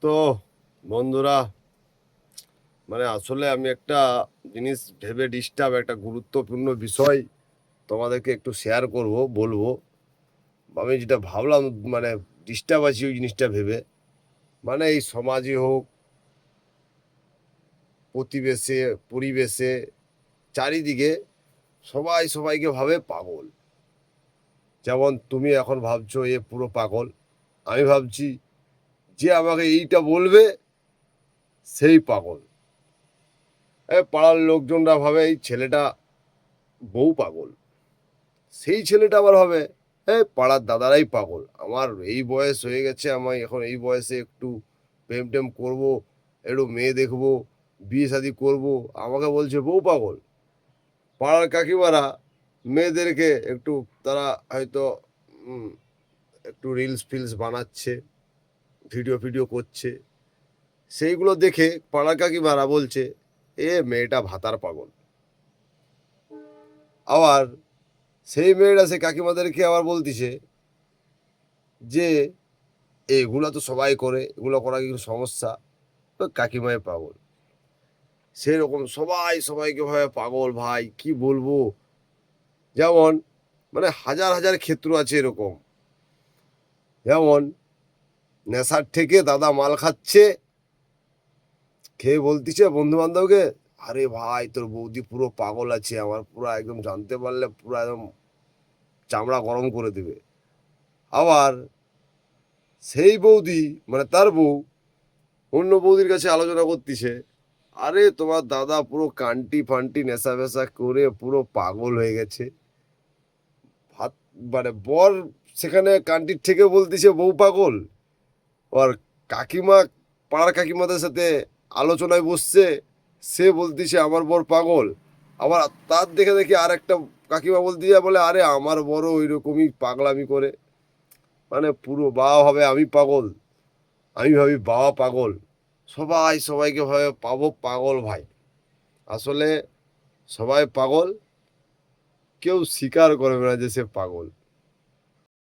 তো বন্ধুরা, আসলে আমি একটা জিনিস ভেবে ডিস্টার্ব, একটা গুরুত্বপূর্ণ বিষয় তোমাদেরকে একটু শেয়ার করব, বলবো। আমি যেটা ভাবলাম, মানে ডিস্টার্ব আছি ওই জিনিসটা ভেবে। এই সমাজে হোক, প্রতিবেশে, পরিবেশে, চারিদিকে সবাই সবাইকে ভাবে পাগল। যেমন তুমি এখন ভাবছো এ পুরো পাগল, আমি ভাবছি যে আমাকে এইটা বলবে সেই পাগল। পাড়ার লোকজনরা ভাবে এই ছেলেটা বউ পাগল, সেই ছেলেটা আবার হবে পাড়ার দাদারাই পাগল। আমার এই বয়স হয়ে গেছে, আমি এখন এই বয়সে একটু প্রেম টেম করবো, একটু মেয়ে দেখবো, বিয়ে শাদি করবো, আমাকে বলছে বউ পাগল। পাড়ার কাকিমারা মেয়েদেরকে একটু, তারা হয়তো উম, একটু রিলস ফিলস বানাচ্ছে, ভিডিও ফিডিও করছে, সেইগুলো দেখে পাড়ার কাকিমারা বলছে এ মেয়েটা ভাতার পাগল। আবার সেই মেয়েরা সে কাকিমাদেরকে আবার বলতিছে যে এগুলো তো সবাই করে, এগুলো করা কি সমস্যা? তো কাকিমায় পাগল। সেরকম সবাই সবাইকে ভাবে পাগল, ভাই কি বলবো। যেমন হাজার হাজার ক্ষেত্র আছে এরকম। যেমন নেশার থেকে দাদা মাল খাচ্ছে, খেয়ে বলতিছে বন্ধু বান্ধবকে, আরে ভাই তোর বৌদি পুরো পাগল আছে, আমার পুরো একদম জানতে পারলে পুরো একদম চামড়া গরম করে দেবে। আবার সেই বৌদি, তার বউ, অন্য বৌদির কাছে আলোচনা করতিছে, আরে তোমার দাদা পুরো কান্টি ফান্টি নেশা ফেশা করে পুরো পাগল হয়ে গেছে। ভাত বর সেখানে কান্টির থেকে বলতিছে বউ পাগল। আর কাকিমা, পাড়ার কাকিমাদের সাথে আলোচনায় বসছে, সে বলতিছে আমার বর পাগল। আবার তার দেখে দেখি আর একটা কাকিমা বলতিছে, বলে আরে আমার বড় ওই রকমই পাগলামি করে। পুরো বাবা ভাবে আমি পাগল, আমি ভাবি বাবা পাগল, সবাই সবাইকে ভাবে পাবো পাগল। ভাই আসলে সবাই পাগল, কেউ স্বীকার করবে না যে সে পাগল।